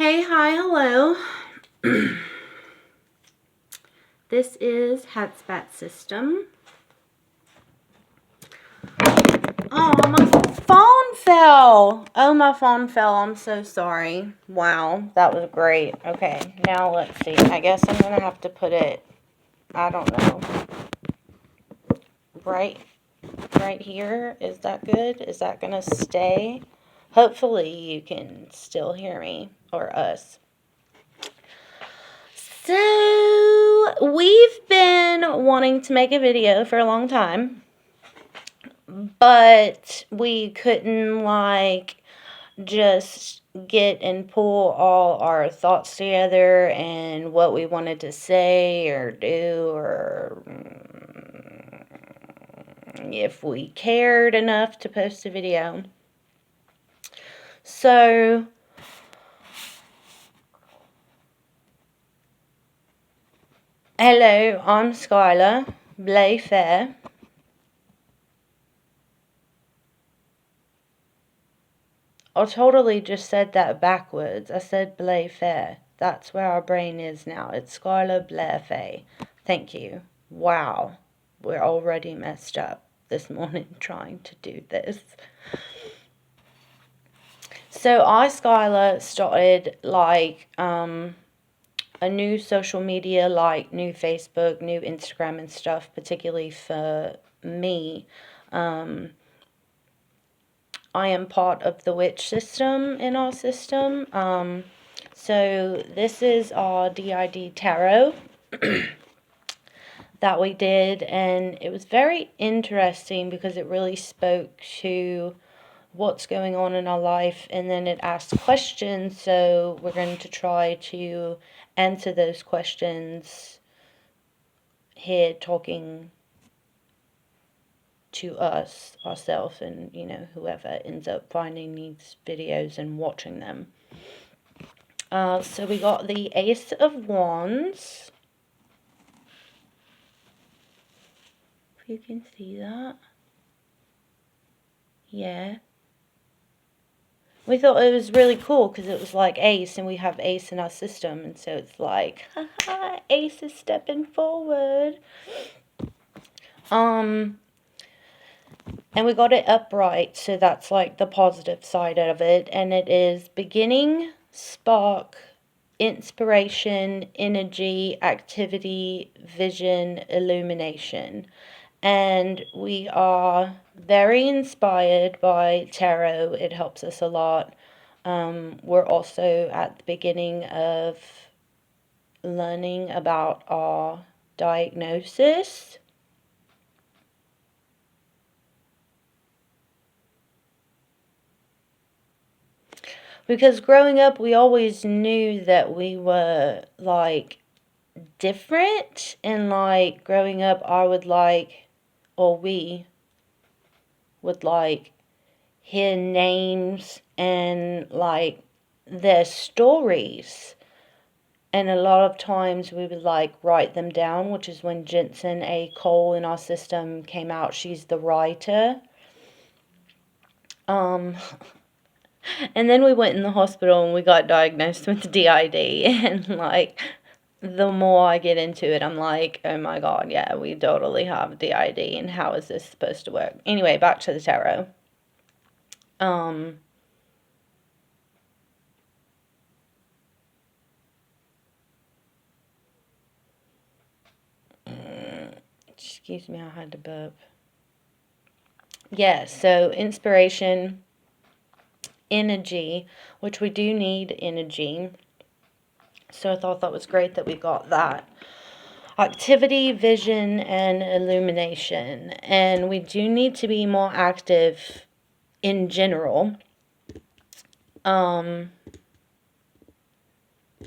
Hey, hi, hello. This is HatzBatzSystem. Oh, my phone fell. Oh, my phone fell. I'm so sorry. Wow, that was great. Okay, now let's see. I guess I'm going to have to put it, I don't know, right here. Is that good? Is that going to stay? Hopefully you can still hear me or us. So, we've been wanting to make a video for a long time, but we couldn't, just get and pull all our thoughts together and what we wanted to say or do, or if we cared enough to post a video. So, hello, I'm Skyler, Blair, Faye. I totally just said that backwards. I said Blair, Faye. That's where our brain is now. It's Skyler, Blair, Faye. Thank you. Wow. We're already messed up this morning trying to do this. So Skyler, started a new social media, like new Facebook, new Instagram and stuff, particularly for me. I am part of the witch system in our system. So this is our DID tarot that we did, and it was very interesting because it really spoke to what's going on in our life, and then it asked questions, so we're going to try to answer those questions here, talking to us, ourselves, and, whoever ends up finding these videos and watching them. So we got the Ace of Wands. If you can see that. Yeah. We thought it was really cool because it was like Ace, and we have Ace in our system, and so it's like, haha, Ace is stepping forward. And we got it upright, so that's like the positive side of it, and it is beginning, spark, inspiration, energy, activity, vision, illumination. And we are very inspired by tarot. It helps us a lot. We're also at the beginning of learning about our diagnosis. Because growing up, we always knew that we were, different. And, growing up, we would, hear names and, their stories. And a lot of times we would, write them down, which is when Jensen A. Cole in our system came out. She's the writer. And then we went in the hospital and we got diagnosed with DID. And, the more I get into it, I'm like, oh my God, yeah, we totally have DID. And how is this supposed to work? Anyway, back to the tarot. Excuse me, I had to burp. Yeah, so inspiration, energy, which we do need energy. So I thought that was great that we got that. Activity, vision, and illumination. And we do need to be more active in general. We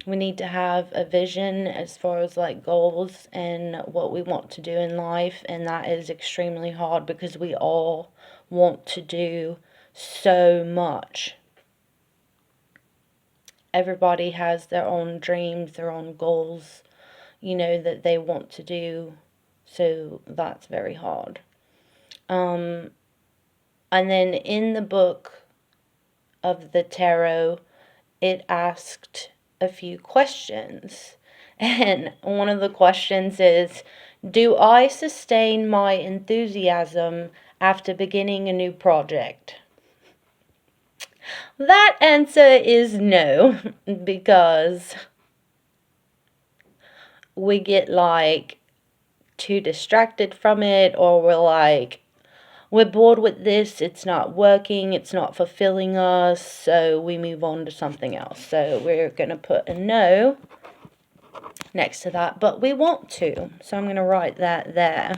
need to have a vision as far as goals and what we want to do in life, and that is extremely hard because we all want to do so much. Everybody has their own dreams, their own goals, that they want to do, so that's very hard. And then in the book of the tarot, it asked a few questions. And one of the questions is, do I sustain my enthusiasm after beginning a new project? That answer is no, because we get like too distracted from it, or we're bored with this, it's not working, it's not fulfilling us, so we move on to something else. So we're going to put a no next to that, but we want to. So I'm going to write that there.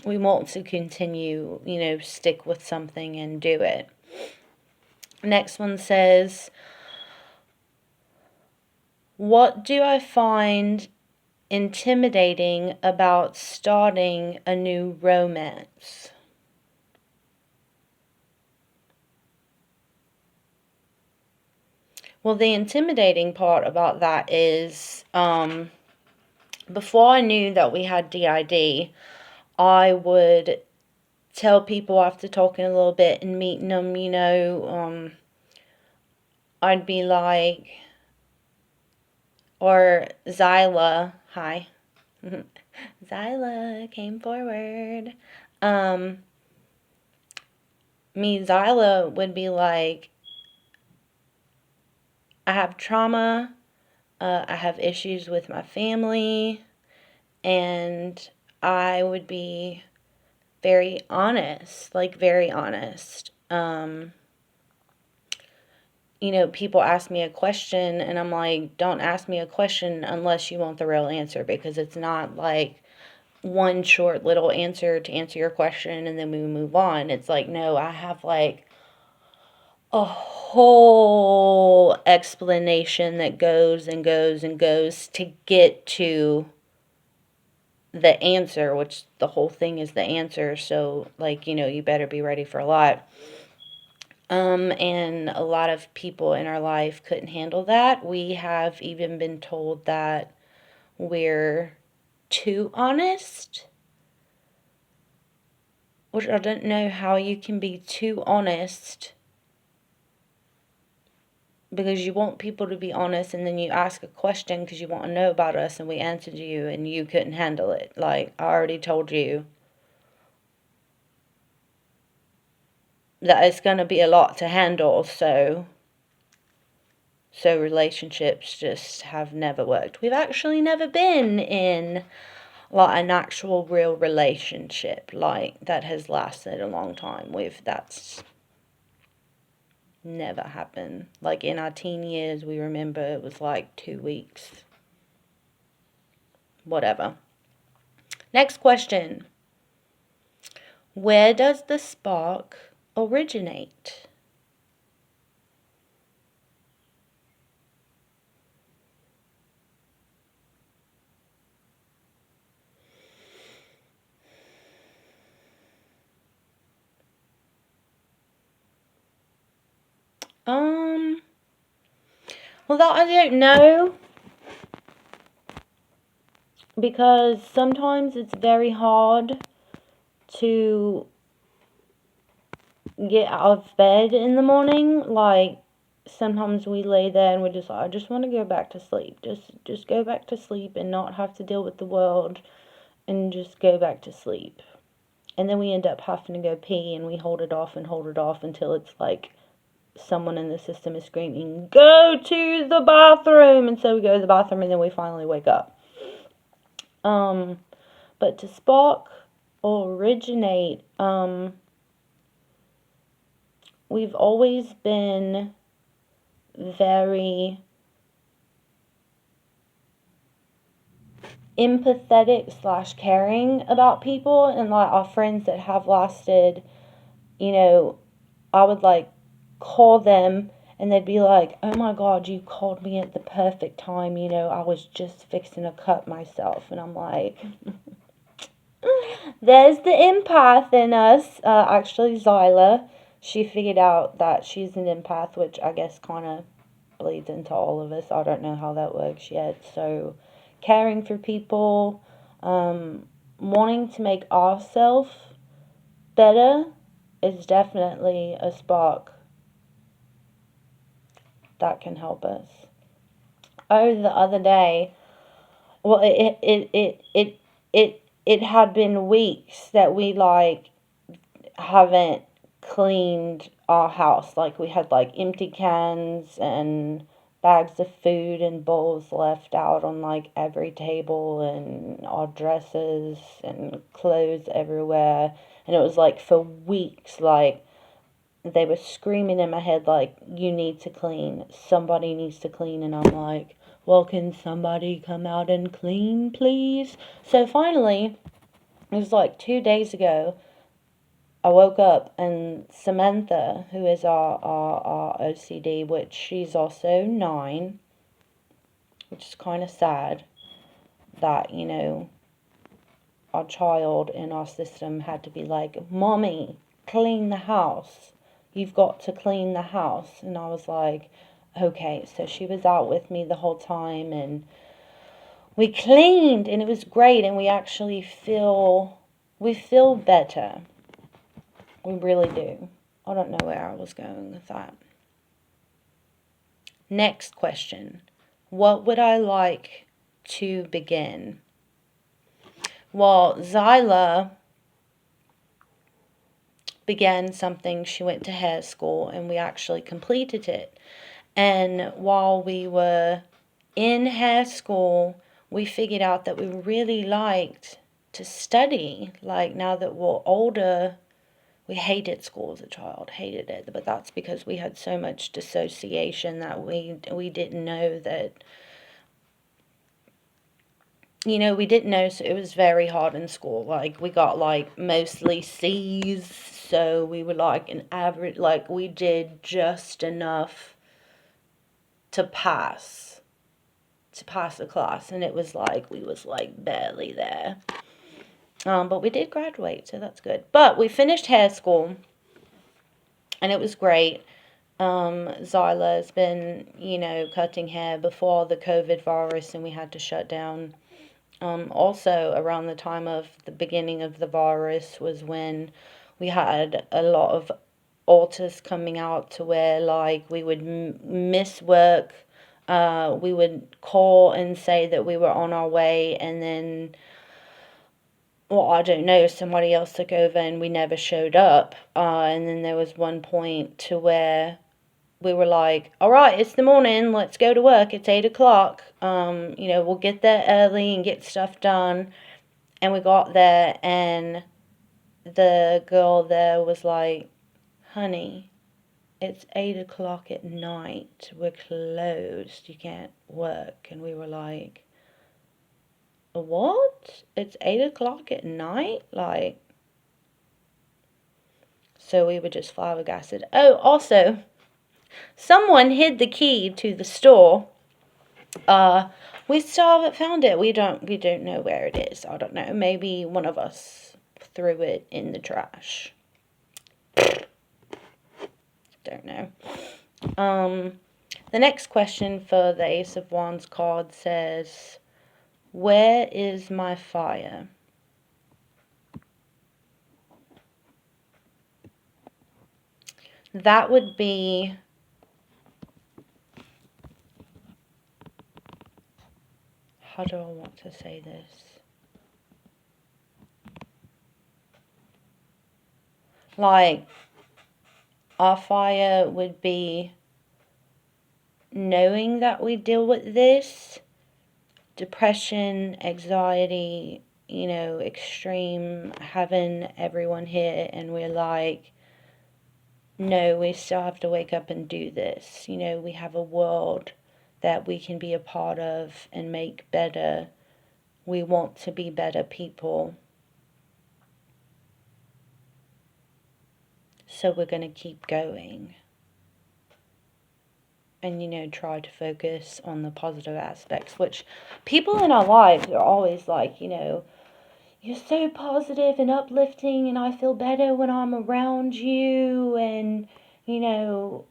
We want to continue, stick with something and do it. Next one says, what do I find intimidating about starting a new romance? Well, the intimidating part about that is, before I knew that we had DID, I would tell people after talking a little bit and meeting them, I'd be like, or Zyla, hi, Zyla came forward. Zyla would be like, I have trauma, I have issues with my family, and I would be very honest, like very honest. People ask me a question and I'm like, don't ask me a question unless you want the real answer, because it's not like one short little answer to answer your question and then we move on. It's like, no, I have like a whole explanation that goes and goes and goes to get to the answer, which the whole thing is the answer. So like, you better be ready for a lot. And a lot of people in our life couldn't handle that. We have even been told that we're too honest, which I don't know how you can be too honest, because you want people to be honest and then you ask a question because you want to know about us and we answered you and you couldn't handle it. Like, I already told you that it's going to be a lot to handle, so relationships just have never worked. We've actually never been in like an actual real relationship like that has lasted a long time. That's never happened. Like in our teen years, we remember it was like 2 weeks. Whatever. Next question. Where does the spark originate? Well, that I don't know, because sometimes it's very hard to get out of bed in the morning. Like, sometimes we lay there and we're just like, I just want to go back to sleep. Just go back to sleep and not have to deal with the world and just go back to sleep. And then we end up having to go pee and we hold it off until it's like someone in the system is screaming, go to the bathroom! And so we go to the bathroom and then we finally wake up. But to spark or originate, we've always been very empathetic / caring about people, and like our friends that have lasted, I would like call them and they'd be like, oh my God, you called me at the perfect time, I was just fixing to cut myself. And I'm like, there's the empath in us. Actually, Zyla, she figured out that she's an empath, which I guess kind of bleeds into all of us. I don't know how that works yet. So, caring for people, wanting to make ourselves better is definitely a spark that can help us. Oh, the other day, well, it had been weeks that we, like, haven't cleaned our house. Like, we had, like, empty cans and bags of food and bowls left out on, like, every table, and our dresses and clothes everywhere. And it was, like, for weeks, like, they were screaming in my head, like, you need to clean. Somebody needs to clean. And I'm like, well, can somebody come out and clean, please? So finally, it was like 2 days ago, I woke up and Samantha, who is our OCD, which she's also 9, which is kind of sad that, you know, our child in our system had to be like, Mommy, clean the house. You've got to clean the house. And I was like, okay. So she was out with me the whole time, and we cleaned, and it was great, and we feel better. We really do. I don't know where I was going with that. Next question. What would I like to begin? Well, Zyla began something. She went to hair school, and we actually completed it. And while we were in hair school, we figured out that we really liked to study. Like, now that we're older, we hated school as a child, hated it. But that's because we had so much dissociation that we didn't know that, you know, we didn't know. So it was very hard in school. Like, we got, like, mostly C's. So we were, like, an average, like, we did just enough to pass the class. And it was like, we was, like, barely there. But we did graduate, so that's good. But we finished hair school, and it was great. Zyla's been, you know, cutting hair before the COVID virus, and we had to shut down. Also, around the time of the beginning of the virus was when we had a lot of alters coming out, to where, like, we would miss work. We would call and say that we were on our way, and then, well, I don't know, somebody else took over and we never showed up. And then there was one point to where we were like, all right, it's the morning, let's go to work, it's 8 o'clock. You know, we'll get there early and get stuff done. And we got there, and the girl there was like, honey, it's 8 o'clock at night, we're closed, you can't work. And we were like, what? It's 8 o'clock at night? Like, so we were just flabbergasted. Oh, also, someone hid the key to the store. We still haven't found it. We don't know where it is. I don't know. Maybe one of us threw it in the trash. Don't know. The next question for the Ace of Wands card says, where is my fire? That would be, how do I want to say this? Like, our fire would be knowing that we deal with this, depression, anxiety, you know, extreme, having everyone here, and we're like, no, we still have to wake up and do this. You know, we have a world that we can be a part of and make better. We want to be better people. So we're going to keep going. And, you know, try to focus on the positive aspects, which people in our lives are always like, you know, you're so positive and uplifting, and I feel better when I'm around you, and, you know,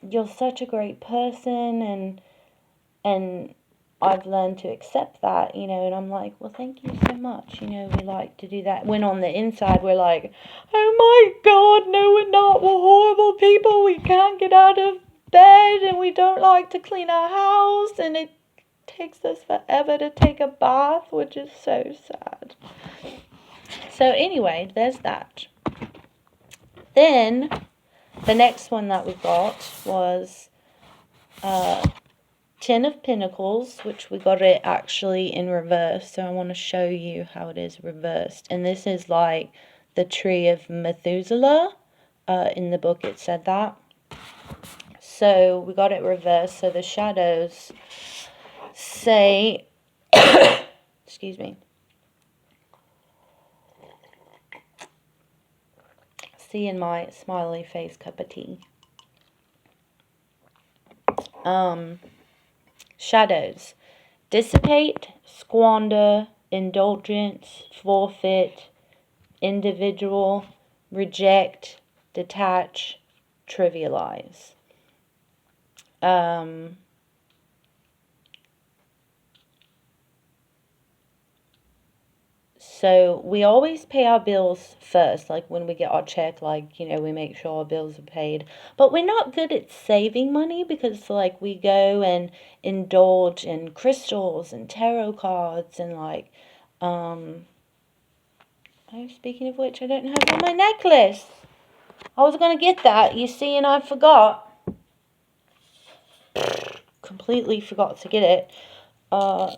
you're such a great person, and I've learned to accept that, you know, and I'm like, well, thank you so much, you know, we like to do that. When on the inside, we're like, oh my God, no, we're not, we're horrible people, we can't get out of bed, and we don't like to clean our house, and it takes us forever to take a bath, which is so sad. So anyway, there's that. Then, the next one that we got was Ten of Pentacles, which we got it actually in reverse. So I want to show you how it is reversed. And this is like the tree of Methuselah. In the book it said that. So we got it reversed. So the shadows say, excuse me. See in my smiley face cup of tea. Shadows. Dissipate, squander, indulgence, forfeit, individual, reject, detach, trivialize. So we always pay our bills first, like when we get our check, like, you know, we make sure our bills are paid. But we're not good at saving money because, like, we go and indulge in crystals and tarot cards and, like, oh, speaking of which, I don't have on my necklace. I was going to get that, you see, and I forgot. Completely forgot to get it.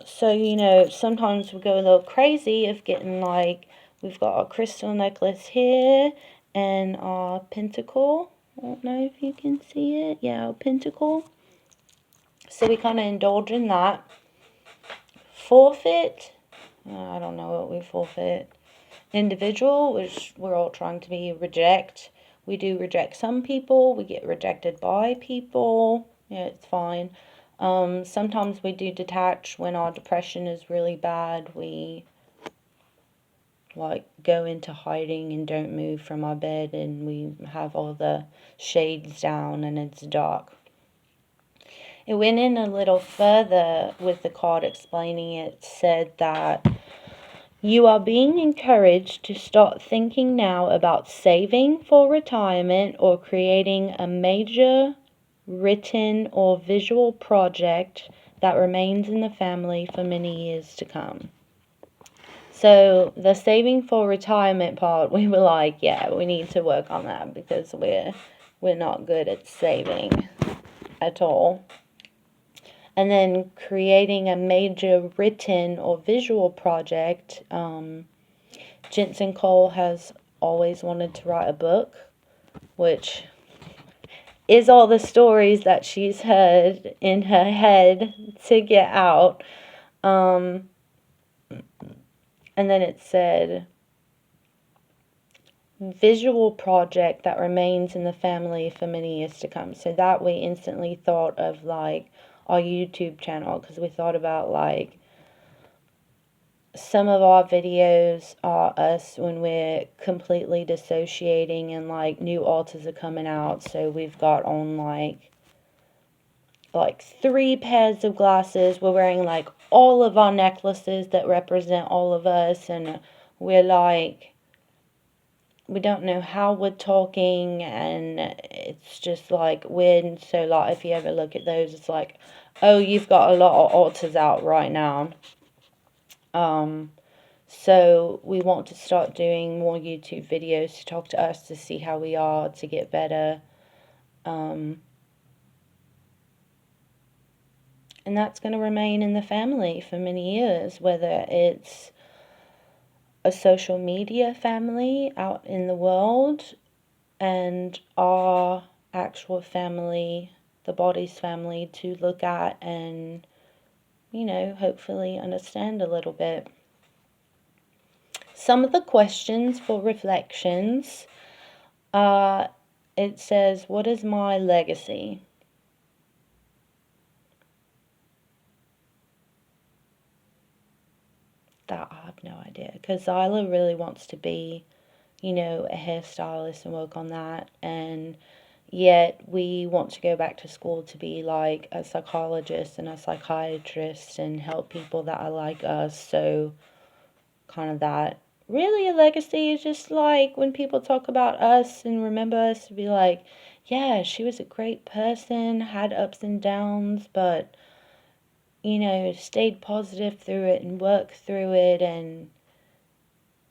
So, you know, sometimes we go a little crazy of getting, like, we've got our crystal necklace here and our pentacle. I don't know if you can see it. Yeah, our pentacle. So we kind of indulge in that. Forfeit. I don't know what we forfeit. Individual, which we're all trying to be, reject. We do reject some people. We get rejected by people. Yeah, it's fine. Sometimes we do detach when our depression is really bad. We, like, go into hiding and don't move from our bed, and we have all the shades down and it's dark. It went in a little further with the card explaining it. Said that you are being encouraged to start thinking now about saving for retirement or creating a major written or visual project that remains in the family for many years to come. So the saving for retirement part, we were like, yeah, we need to work on that because we're not good at saving at all. And then creating a major written or visual project. Jensen Cole has always wanted to write a book, which is all the stories that she's heard in her head to get out. And then it said, visual project that remains in the family for many years to come. So that we instantly thought of, like, our YouTube channel, because we thought about, like, some of our videos are us when we're completely dissociating and, like, new altars are coming out. So we've got on, like 3 pairs of glasses. We're wearing, like, all of our necklaces that represent all of us. And we're, like, we don't know how we're talking. And it's just, like, weird. So, like, if you ever look at those, it's like, oh, you've got a lot of altars out right now. So we want to start doing more YouTube videos to talk to us, to see how we are, to get better. And that's going to remain in the family for many years, whether it's a social media family out in the world and our actual family, the body's family, to look at and, you know, hopefully understand a little bit. Some of the questions for reflections, it says, what is my legacy? That I have no idea, because Skyler really wants to be, you know, a hairstylist and work on that. And, yet we want to go back to school to be like a psychologist and a psychiatrist and help people that are like us. So kind of that. Really, a legacy is just like when people talk about us and remember us to be like, yeah, she was a great person, had ups and downs, but, stayed positive through it and worked through it and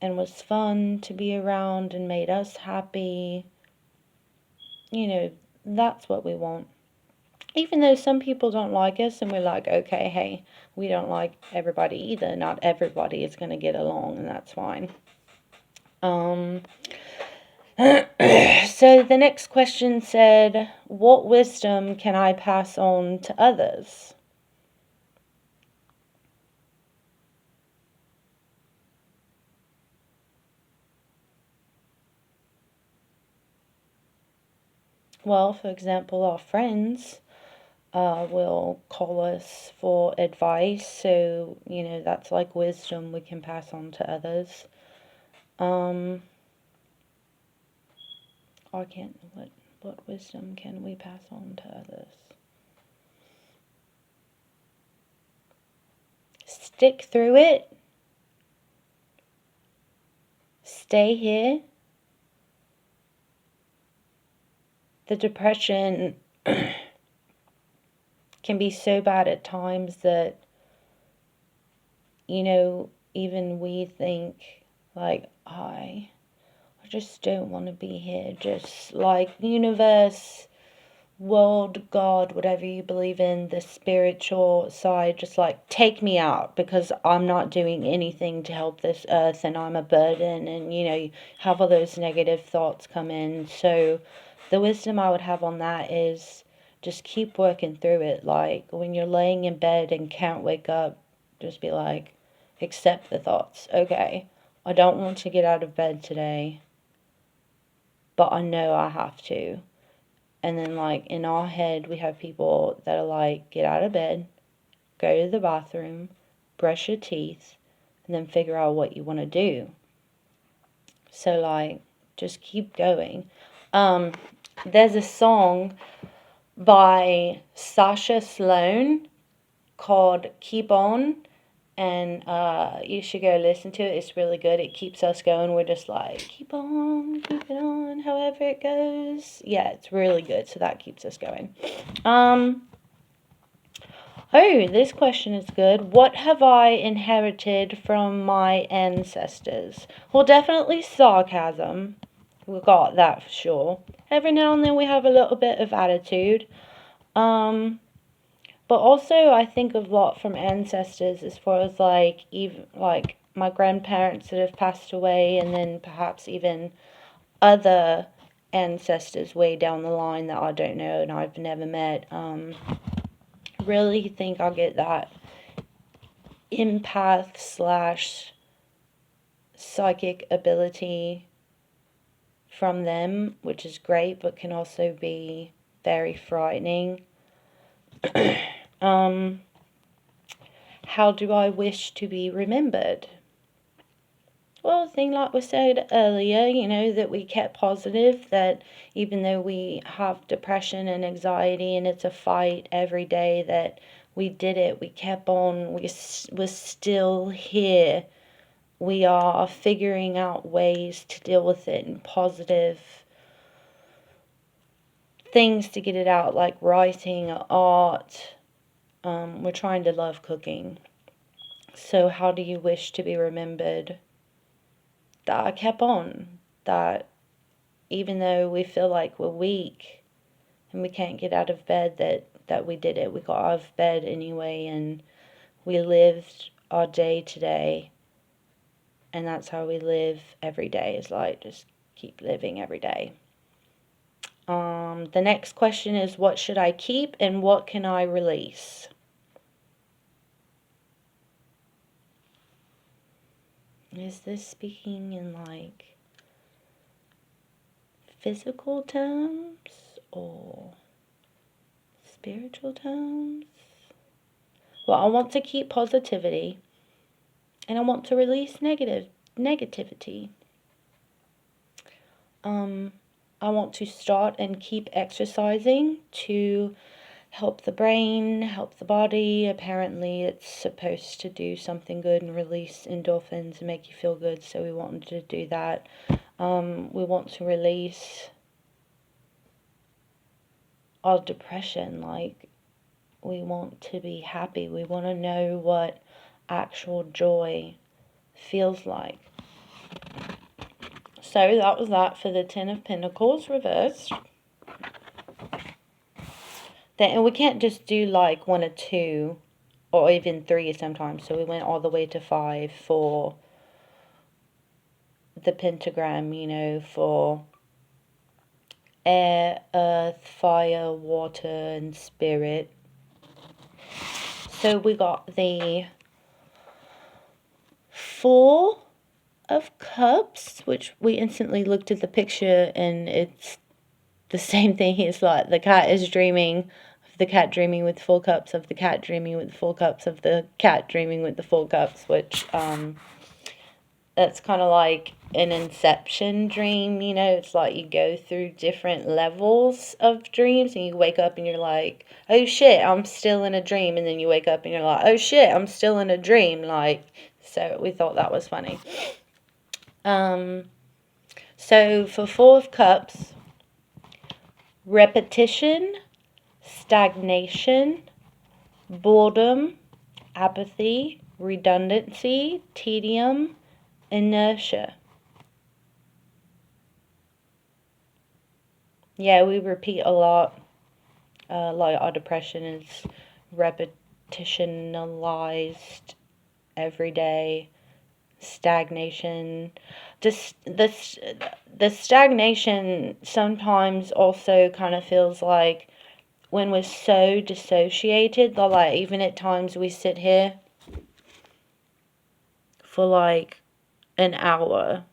was fun to be around and made us happy. That's what we want. Even though some people don't like us and we're like, okay, hey, we don't like everybody either. Not everybody is going to get along, and that's fine. So the next question said, what wisdom can I pass on to others? Well, for example, our friends will call us for advice, so, that's like wisdom we can pass on to others. What wisdom can we pass on to others? Stick through it. Stay here. The depression can be so bad at times that, even we think, like, I just don't want to be here. Just like universe, world, God, whatever you believe in, the spiritual side, just like take me out because I'm not doing anything to help this earth and I'm a burden, and you have all those negative thoughts come in. So the wisdom I would have on that is just keep working through it. Like when you're laying in bed and can't wake up, just be like, accept the thoughts. Okay, I don't want to get out of bed today, but I know I have to. And then, like, in our head, we have people that are like, get out of bed, go to the bathroom, brush your teeth, and then figure out what you want to do. So, like, just keep going. There's a song by Sasha Sloan called Keep On, and you should go listen to it. It's really good. It keeps us going. We're just like, keep it on, however it goes. Yeah, it's really good. So that keeps us going. This question is good. What have I inherited from my ancestors? Well, definitely sarcasm. We got that for sure. Every now and then we have a little bit of attitude. But also, I think a lot from ancestors as far as like even like my grandparents that have passed away, and then perhaps even other ancestors way down the line that I don't know and I've never met. Really think I'll get that empath slash psychic ability from them, which is great, but can also be very frightening. How do I wish to be remembered? Well, thing like we said earlier, that we kept positive, that even though we have depression and anxiety and it's a fight every day, that we did it, we kept on, we're still here. We are figuring out ways to deal with it and positive things to get it out, like writing, art. We're trying to love cooking. So how do you wish to be remembered? That I kept on. That even though we feel like we're weak and we can't get out of bed, that we did it. We got out of bed anyway, and we lived our day to day. And that's how we live every day, is like just keep living every day. The next question is, what should I keep and what can I release? Is this speaking in like physical terms or spiritual terms? Well, I want to keep positivity and I want to release negativity. I want to start and keep exercising to help the brain, help the body. Apparently, it's supposed to do something good and release endorphins and make you feel good, so we wanted to do that. We want to release our depression, like, we want to be happy. We want to know what actual joy feels like. So that was that for the Ten of Pentacles reversed. And we can't just do like 1 or 2 or even 3 sometimes. So we went all the way to 5 for the pentagram, you know, for air, earth, fire, water, and spirit. So we got the 4 of Cups, which we instantly looked at the picture and it's the same thing. It's like the cat is dreaming of the cat dreaming with 4 cups, of the cat dreaming with 4 cups, of the cat dreaming with the 4 cups, which that's kind of like an inception dream, you know. It's like you go through different levels of dreams and you wake up and you're like, oh shit, I'm still in a dream, and then you wake up and you're like, oh shit, I'm still in a dream, like. So we thought that was funny. So for 4 of Cups, repetition, stagnation, boredom, apathy, redundancy, tedium, inertia. Yeah, we repeat a lot. Like our depression is repetitionalized every day. Stagnation. The stagnation sometimes also kind of feels like when we're so dissociated, like even at times we sit here for like an hour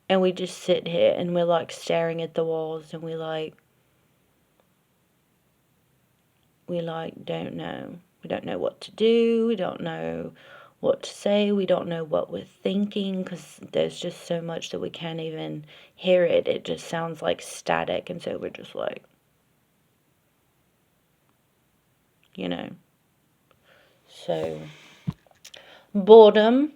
and we just sit here and we're like staring at the walls and we don't know. We don't know what to do. We don't know what to say. We don't know what we're thinking because there's just so much that we can't even hear it. It just sounds like static, and so we're just like, you know. So, boredom.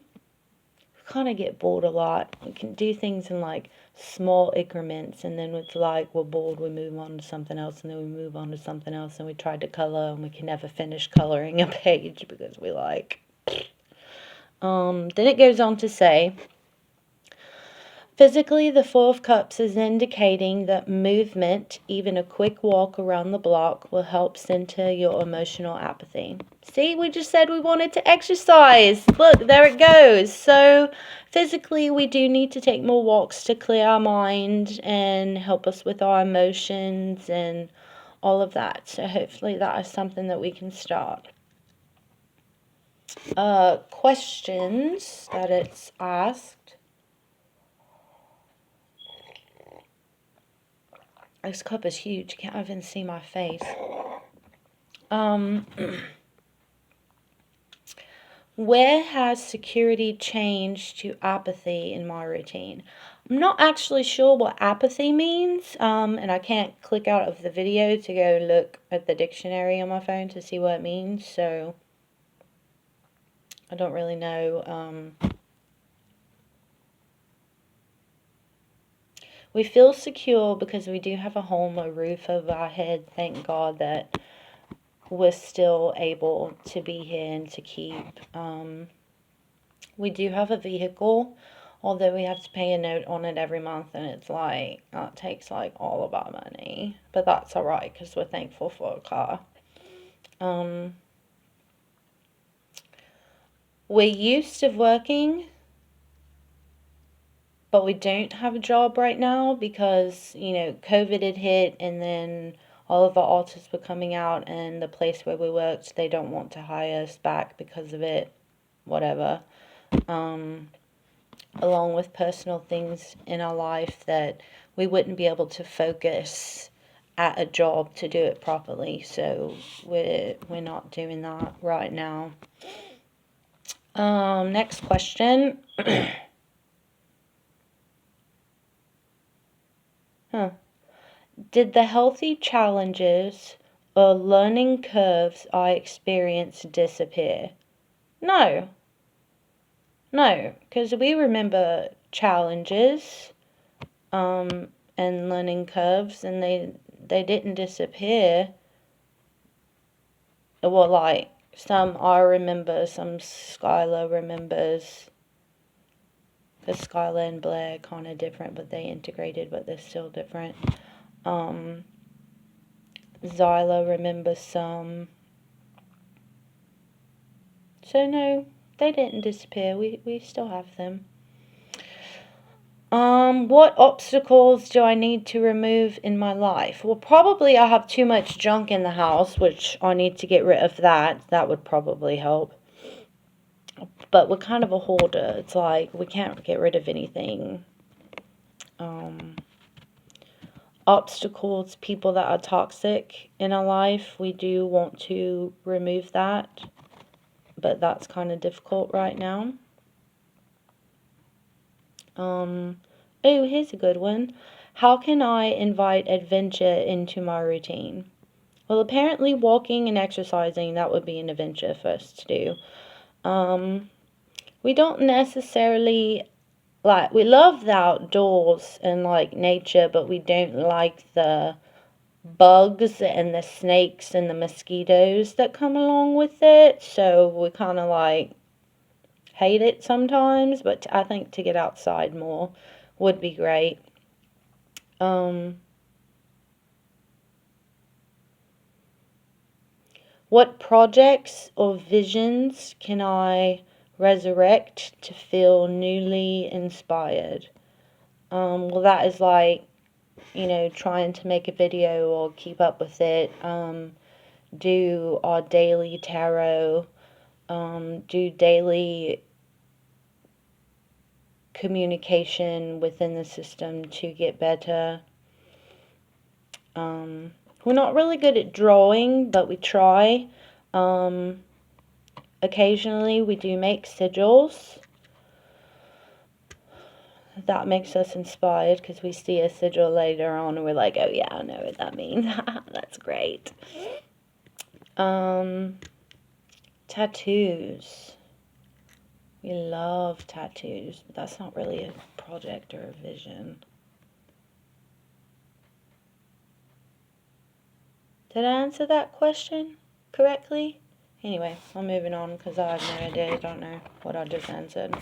We kind of get bored a lot. We can do things in like small increments, and then it's like we're bored, we move on to something else, and then we move on to something else, and we tried to color and we can never finish coloring a page because we like. Then it goes on to say, physically, the 4 of Cups is indicating that movement, even a quick walk around the block, will help center your emotional apathy. See, we just said we wanted to exercise. Look, there it goes. So physically, we do need to take more walks to clear our mind and help us with our emotions and all of that. So hopefully that is something that we can start. Questions that it's asked. This cup is huge. Can't even see my face. Where has security changed to apathy in my routine? I'm not actually sure what apathy means, and I can't click out of the video to go look at the dictionary on my phone to see what it means, so I don't really know. We feel secure because we do have a home, a roof over our head. Thank God that we're still able to be here and to keep. We do have a vehicle, although we have to pay a note on it every month, and it's like, that takes like all of our money. But that's alright because we're thankful for a car. We're used to working, but we don't have a job right now because, you know, COVID had hit, and then all of our artists were coming out, and the place where we worked, they don't want to hire us back because of it, whatever. Along with personal things in our life that we wouldn't be able to focus at a job to do it properly, so we're not doing that right now. Next question. Did the healthy challenges or learning curves I experienced disappear? No. No, because we remember challenges and learning curves, and they didn't disappear. Well, like, some I remember, some Skyler remembers, because Skyler and Blair are kind of different, but they integrated, but they're still different. Zyla remembers some. So no, they didn't disappear. We still have them. What obstacles do I need to remove in my life? Well, probably I have too much junk in the house, which I need to get rid of that. That would probably help. But we're kind of a hoarder. It's like we can't get rid of anything. Obstacles, people that are toxic in our life, we do want to remove that. But that's kind of difficult right now. Oh, here's a good one. How can I invite adventure into my routine? Well, apparently walking and exercising, that would be an adventure for us to do. We don't necessarily, like, we love the outdoors and, like, nature, but we don't like the bugs and the snakes and the mosquitoes that come along with it. So we kind of, like, hate it sometimes, but I think to get outside more would be great. What projects or visions can I resurrect to feel newly inspired? Well, that is like, trying to make a video or keep up with it. Do our daily tarot. Do daily communication within the system to get better. We're not really good at drawing, but we try. Occasionally we do make sigils. That makes us inspired because we see a sigil later on and we're like, oh yeah, I know what that means. That's great. Tattoos. We love tattoos, but that's not really a project or a vision. Did I answer that question correctly? Anyway, I'm moving on because I have no idea. I don't know what I just answered.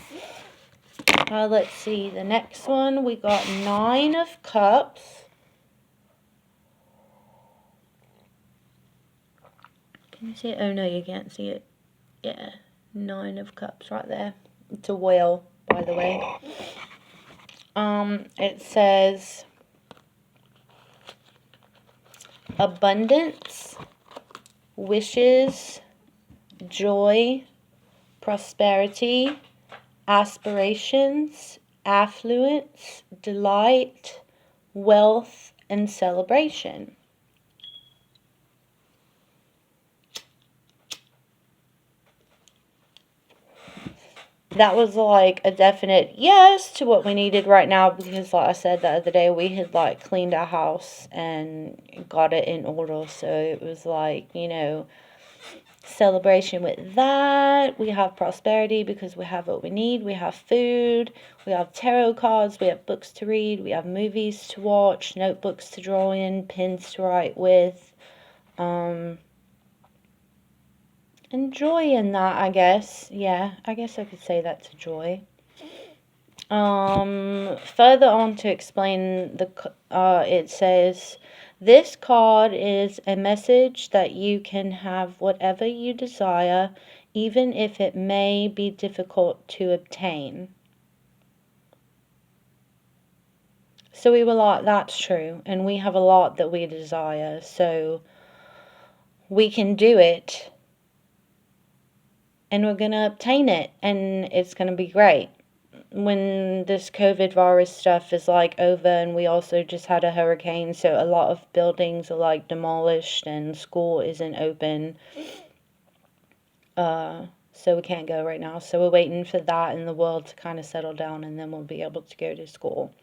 Let's see. The next one, we got 9 of Cups. Can you see it? Oh, no, you can't see it. Yeah, 9 of Cups right there. It's a whale, by the way. It says abundance, wishes, joy, prosperity, aspirations, affluence, delight, wealth, and celebration. That was like a definite yes to what we needed right now because, like I said the other day, we had like cleaned our house and got it in order. So it was like, celebration with that. We have prosperity because we have what we need. We have food. We have tarot cards. We have books to read. We have movies to watch, notebooks to draw in, pens to write with. And joy in that, I guess. Yeah, I guess I could say that's a joy. Further on to explain it says, this card is a message that you can have whatever you desire, even if it may be difficult to obtain. So we were like, that's true, and we have a lot that we desire, so we can do it, and we're going to obtain it, and it's going to be great. When this COVID virus stuff is like over, and we also just had a hurricane, so a lot of buildings are like demolished and school isn't open, so we can't go right now. So we're waiting for that and the world to kind of settle down, and then we'll be able to go to school.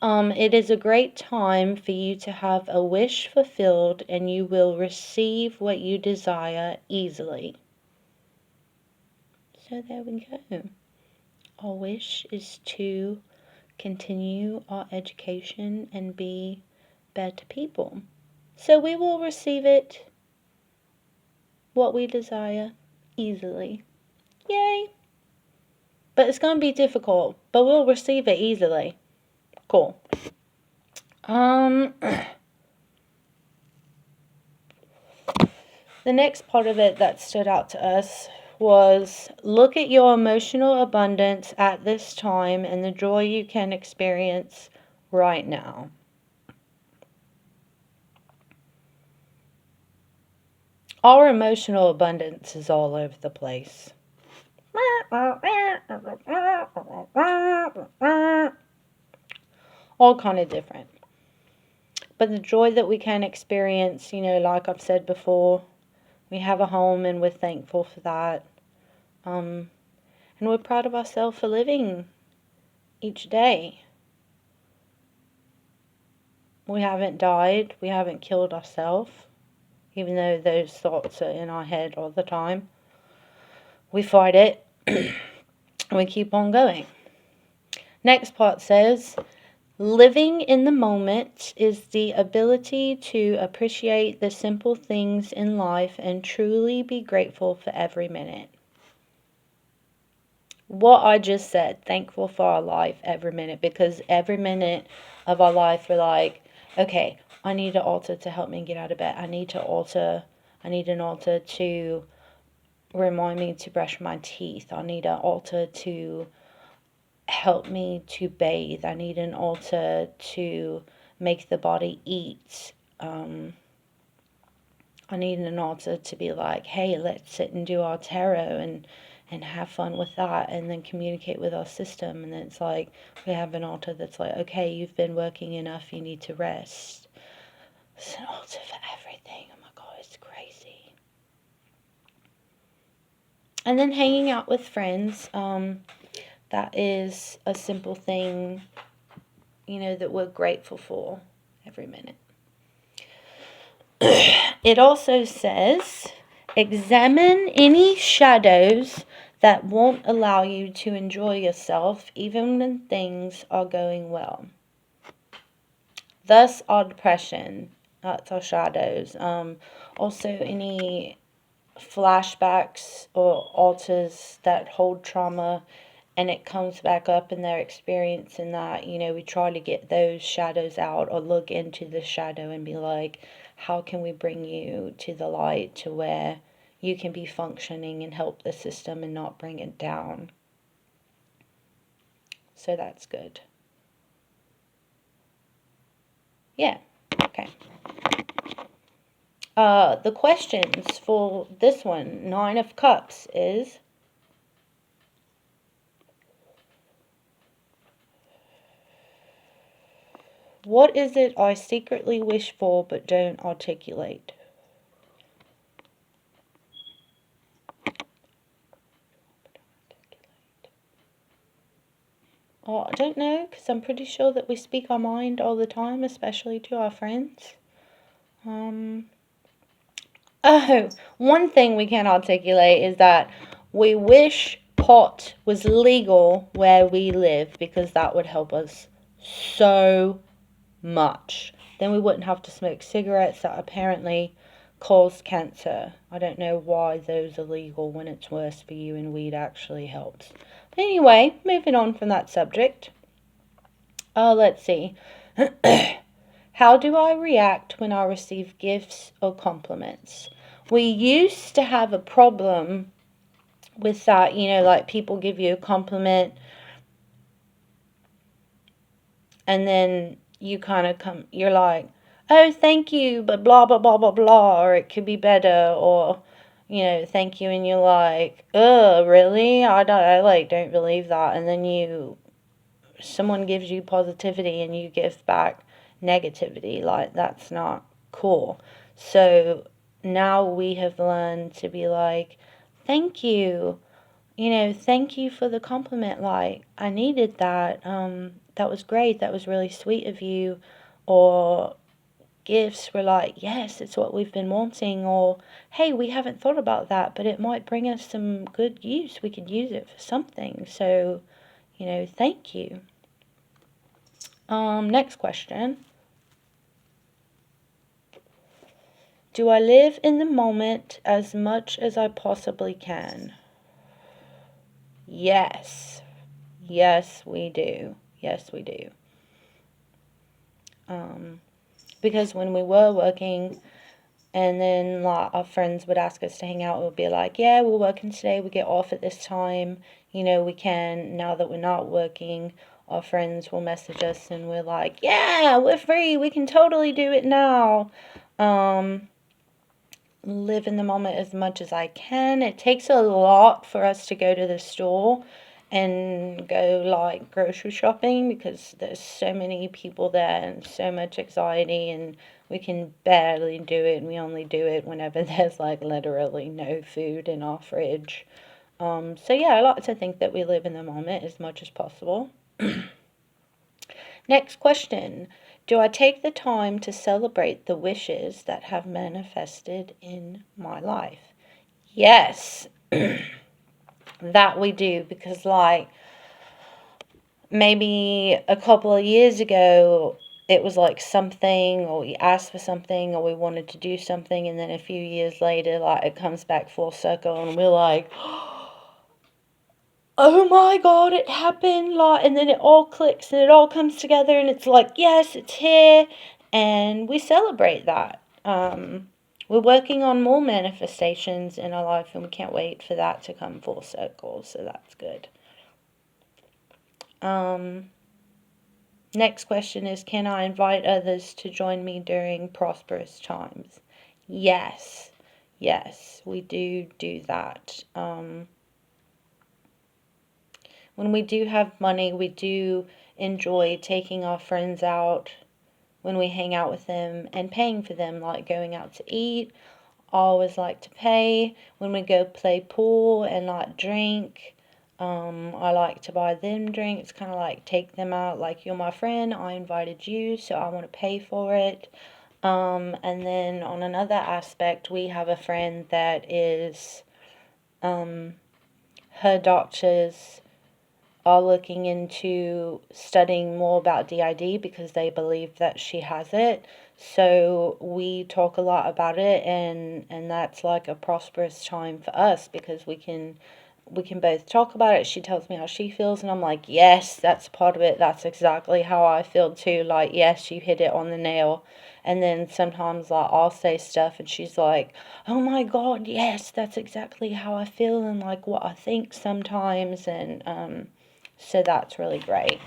It is a great time for you to have a wish fulfilled, and you will receive what you desire easily. So there we go. Our wish is to continue our education and be better people. So we will receive it, what we desire, easily. Yay! But it's going to be difficult, but we'll receive it easily. Cool. The next part of it that stood out to us was look at your emotional abundance at this time and the joy you can experience right now. Our emotional abundance is all over the place. All kind of different. But the joy that we can experience, like I've said before, we have a home and we're thankful for that. And we're proud of ourselves for living each day. We haven't died. We haven't killed ourselves. Even though those thoughts are in our head all the time. We fight it. And we keep on going. Next part says, living in the moment is the ability to appreciate the simple things in life and truly be grateful for every minute. What I just said, thankful for our life every minute, because every minute of our life we're like, okay, I need an altar to help me get out of bed. I need an altar to remind me to brush my teeth. I need an altar to help me to bathe. I need an altar to make the body eat. I need an altar to be like, hey, let's sit and do our tarot and have fun with that, and then communicate with our system. And then it's like we have an altar that's like, okay, you've been working enough, you need to rest. It's an altar for everything. Oh my God, it's crazy. And then hanging out with friends, that is a simple thing, that we're grateful for every minute. It also says, examine any shadows that won't allow you to enjoy yourself even when things are going well. Thus, our depression, that's our shadows. Also, any flashbacks or alters that hold trauma and it comes back up and they're experiencing that, we try to get those shadows out or look into the shadow and be like, how can we bring you to the light to where you can be functioning and help the system and not bring it down. So that's good. Yeah, okay. The questions for this one, 9 of Cups, is what is it I secretly wish for but don't articulate? Oh, I don't know, because I'm pretty sure that we speak our mind all the time, especially to our friends. Oh, one thing we can articulate is that we wish pot was legal where we live, because that would help us so much. Then we wouldn't have to smoke cigarettes that apparently cause cancer. I don't know why those are legal when it's worse for you and weed actually helps. But anyway, moving on from that subject. Let's see. How do I react when I receive gifts or compliments? We used to have a problem with that, like people give you a compliment and then you kind of you're like, oh, thank you, but blah, blah, blah, blah, blah, or it could be better, or, thank you, and you're like, really? I don't believe that, and then someone gives you positivity and you give back negativity, like, that's not cool. So now we have learned to be like, thank you, thank you for the compliment. Like, I needed that. That was great. That was really sweet of you. Or gifts were like, yes, it's what we've been wanting. Or, hey, we haven't thought about that, but it might bring us some good use. We could use it for something. So, thank you. Next question. Do I live in the moment as much as I possibly can? Yes. Yes, we do. Yes, we do. Because when we were working, and then like our friends would ask us to hang out, we'd be like, yeah, we're working today, we get off at this time, we can. Now that we're not working, our friends will message us and we're like, yeah, we're free, we can totally do it now. Live in the moment as much as I can. It takes a lot for us to go to the store and go like grocery shopping because there's so many people there and so much anxiety, and we can barely do it, and we only do it whenever there's like literally no food in our fridge. So yeah, I like to think that we live in the moment as much as possible. Next question. Do I take the time to celebrate the wishes that have manifested in my life? Yes, that we do, because like maybe a couple of years ago it was like something, or we asked for something, or we wanted to do something, and then a few years later like it comes back full circle and we're like, oh my god, it happened, like, and then it all clicks and it all comes together and it's like, yes, it's here, and we celebrate that. We're working on more manifestations in our life, and we can't wait for that to come full circle, so that's good. Next question is, can I invite others to join me during prosperous times? Yes, we do that. When we do have money, we do enjoy taking our friends out when we hang out with them and paying for them, like going out to eat. I always like to pay. When we go play pool and like drink, I like to buy them drinks, kind of like take them out, like, you're my friend, I invited you, so I want to pay for it. And then on another aspect, we have a friend that is, her doctors are looking into studying more about DID because they believe that she has it. So we talk a lot about it, and that's like a prosperous time for us because we can both talk about it. She tells me how she feels, and I'm like, yes, that's part of it. That's exactly how I feel too. Like, yes, you hit it on the nail. And then sometimes like I'll say stuff and she's like, oh my god, yes, that's exactly how I feel and like what I think sometimes. And so that's really great.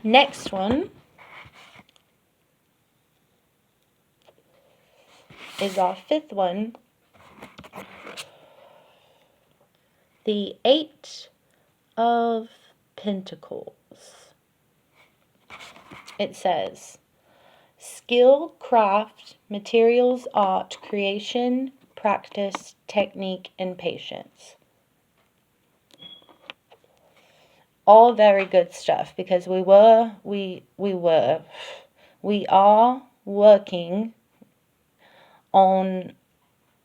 Next one is our fifth one. The Eight of Pentacles. It says, skill, craft, materials, art, creation, practice, technique, and patience. All very good stuff, because we are working on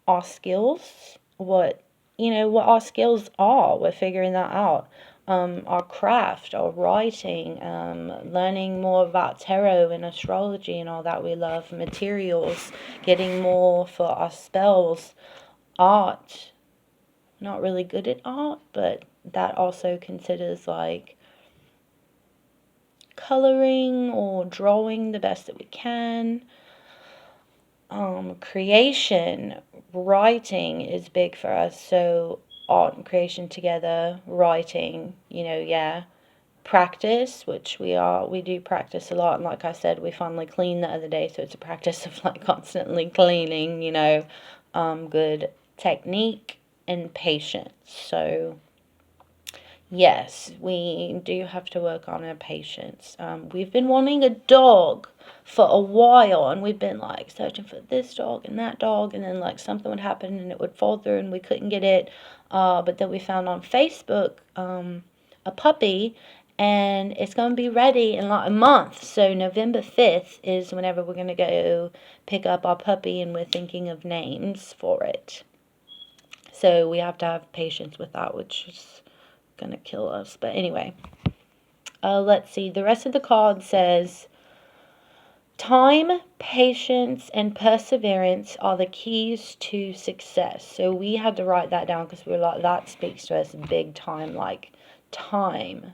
our skills, what our skills are. We're figuring that out. Our craft, our writing, learning more about tarot and astrology and all that we love, materials, getting more for our spells, art. Not really good at art, but that also considers like coloring or drawing the best that we can. Creation, writing is big for us, so art and creation together, writing, practice, which we do practice a lot, and like I said, we finally cleaned the other day, so it's a practice of like constantly cleaning, good technique and patience. So yes, we do have to work on our patience. We've been wanting a dog for a while, and we've been like searching for this dog and that dog, and then like something would happen and it would fall through and we couldn't get it. But then we found on Facebook a puppy, and it's going to be ready in like a month. So November 5th is whenever we're going to go pick up our puppy, and we're thinking of names for it. So we have to have patience with that, which is going to kill us. But anyway, let's see. The rest of the card says, time, patience, and perseverance are the keys to success. So we had to write that down because we were like, that speaks to us big time. Like, time,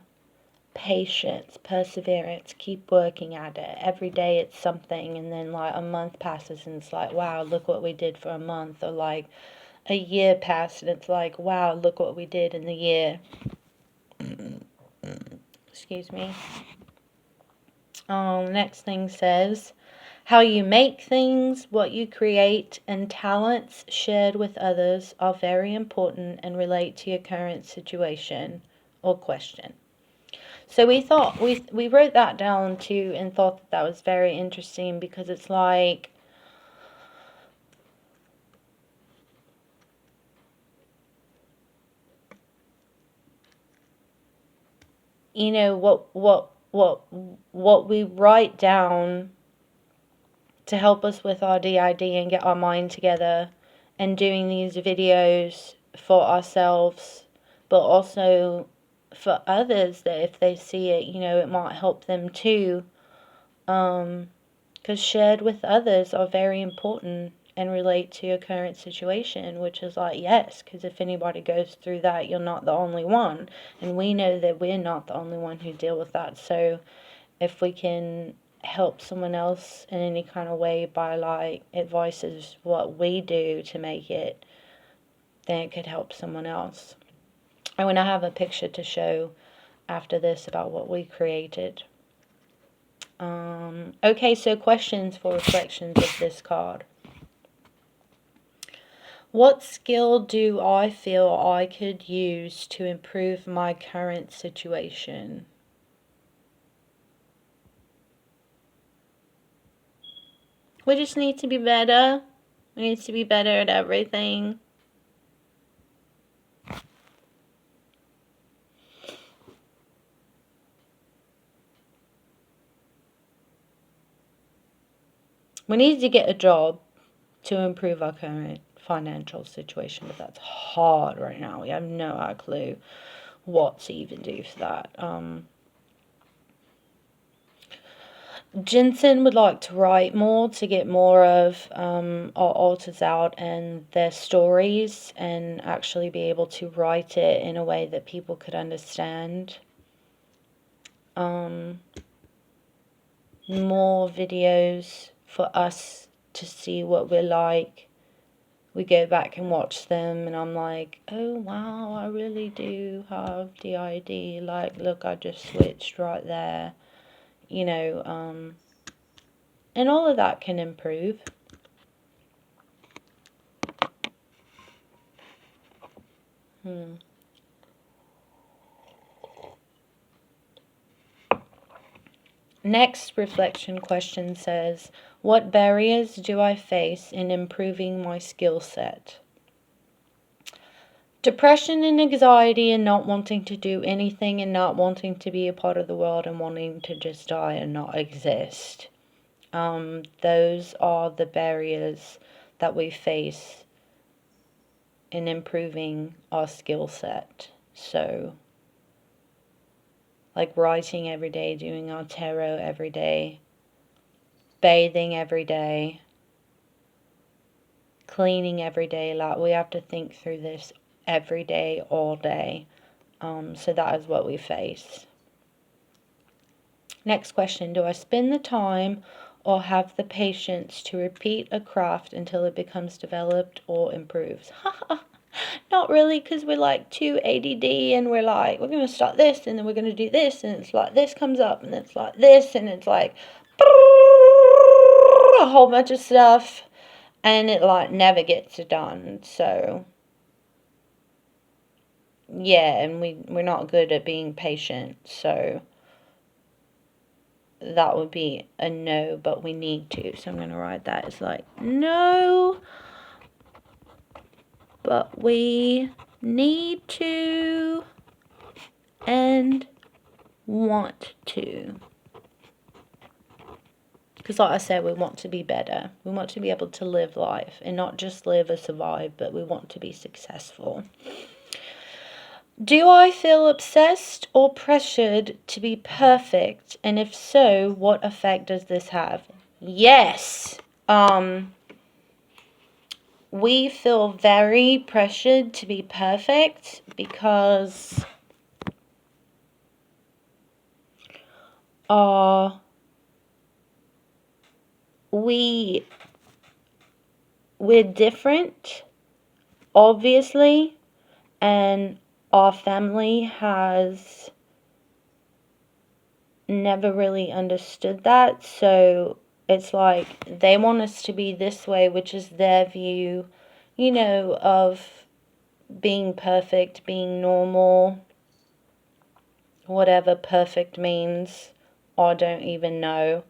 patience, perseverance, keep working at it. Every day it's something, and then like a month passes and it's like, wow, look what we did for a month. Or like a year passed and it's like, wow, look what we did in the year. Excuse me. Next thing says, how you make things, what you create, and talents shared with others are very important and relate to your current situation or question. So we thought, we wrote that down too, and thought that was very interesting, because it's like, you know, what we write down to help us with our DID and get our mind together, and doing these videos for ourselves, but also for others, that if they see it, you know, it might help them too. Because shared with others are very important and relate to your current situation, which is like, yes, because if anybody goes through that, you're not the only one. And we know that we're not the only one who deal with that. So if we can help someone else in any kind of way by like advice is what we do to make it, then it could help someone else. And when I have a picture to show after this about what we created. Okay, so questions for reflections of this card. What skill do I feel I could use to improve my current situation? We just need to be better. We need to be better at everything. We need to get a job to improve our current financial situation, but that's hard right now. We have no clue what to even do for that. Jensen would like to write more to get more of our alters out and their stories, and actually be able to write it in a way that people could understand. More videos for us to see what we're like. We go back and watch them, and I'm like, oh wow, I really do have DID. Like, look, I just switched right there. You know, and all of that can improve. Next reflection question says, what barriers do I face in improving my skill set? Depression and anxiety and not wanting to do anything and not wanting to be a part of the world and wanting to just die and not exist. Those are the barriers that we face in improving our skill set. So, like writing every day, doing our tarot every day, bathing every day, cleaning every day. Like, we have to think through this every day, all day. So that is what we face. Next question, do I spend the time or have the patience to repeat a craft until it becomes developed or improves? Not really, because we're like too ADD, and we're like, we're going to start this, and then we're going to do this, and it's like this comes up, and it's like this, and it's like a whole bunch of stuff, and it like never gets done. So yeah, and we're not good at being patient. So that would be a no, but we need to. So I'm going to write that as like, no, but we need to and want to. Because like I said, we want to be better. We want to be able to live life and not just live or survive, but we want to be successful. Do I feel obsessed or pressured to be perfect? And if so, what effect does this have? Yes. We feel very pressured to be perfect because we're different, obviously, and our family has never really understood that. So it's like they want us to be this way, which is their view, you know, of being perfect, being normal, whatever perfect means. I don't even know.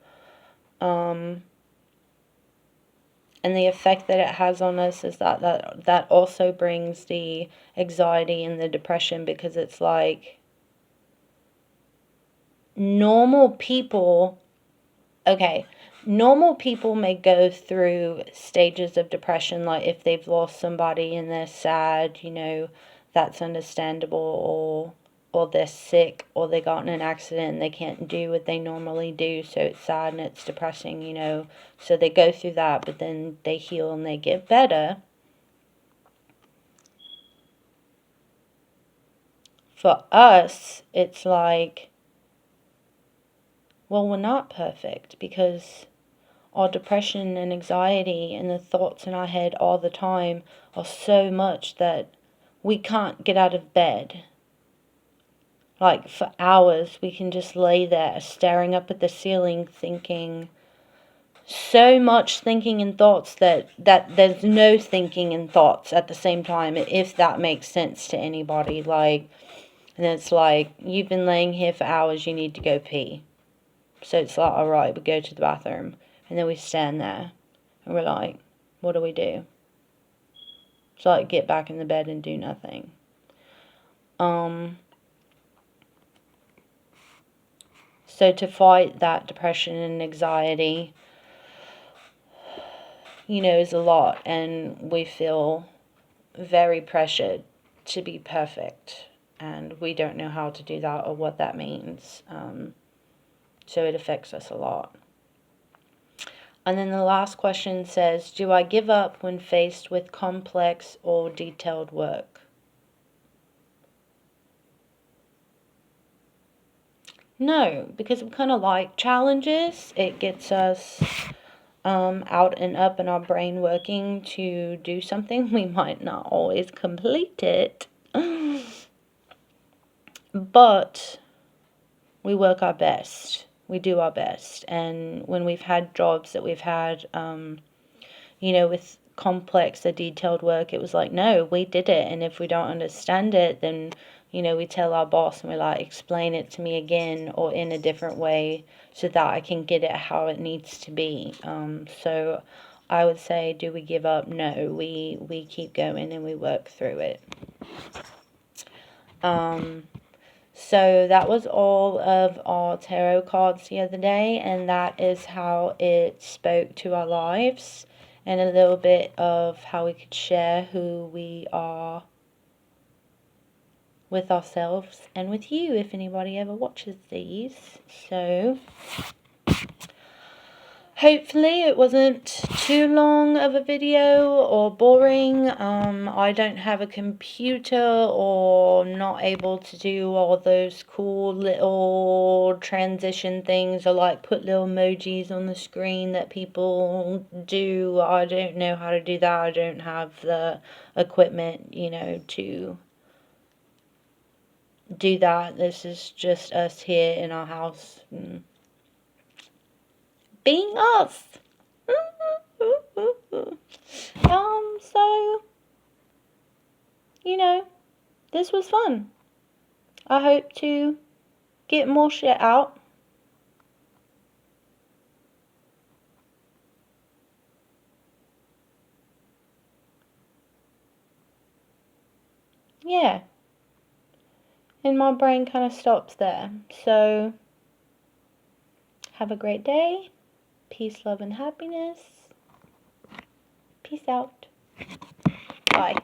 And the effect that it has on us is that also brings the anxiety and the depression, because it's like normal people may go through stages of depression, like if they've lost somebody and they're sad, you know, that's understandable, or they're sick, or they got in an accident and they can't do what they normally do, so it's sad and it's depressing, you know, so they go through that, but then they heal and they get better. For us, it's like, well, we're not perfect, because our depression and anxiety and the thoughts in our head all the time are so much that we can't get out of bed. Like for hours, we can just lay there staring up at the ceiling, thinking so much, thinking in thoughts that there's no thinking in thoughts at the same time, if that makes sense to anybody. Like, and it's like, you've been laying here for hours, you need to go pee. So it's like, all right, we go to the bathroom, and then we stand there, and we're like, what do we do? It's like, get back in the bed and do nothing. So to fight that depression and anxiety, you know, is a lot, and we feel very pressured to be perfect, and we don't know how to do that or what that means. So it affects us a lot. And then the last question says, do I give up when faced with complex or detailed work? No, because we kind of like challenges. It gets us out and up, and our brain working to do something. We might not always complete it, but we work our best. We do our best. And when we've had jobs that we've had, you know, with complex or detailed work, it was like, no, we did it. And if we don't understand it, then, you know, we tell our boss and we're like, explain it to me again or in a different way so that I can get it how it needs to be. So I would say, do we give up? No, we keep going and we work through it. So that was all of our tarot cards the other day, and that is how it spoke to our lives, and a little bit of how we could share who we are with ourselves and with you, if anybody ever watches these. So hopefully it wasn't too long of a video or boring. I don't have a computer or not able to do all those cool little transition things or like put little emojis on the screen that people do. I don't know how to do that. I don't have the equipment, you know, to do that. This is just us here in our house being us. So, you know, this was fun. I hope to get more shit out. yeah. And my brain kind of stops there. So, have a great day. Peace, love, and happiness. Peace out. Bye.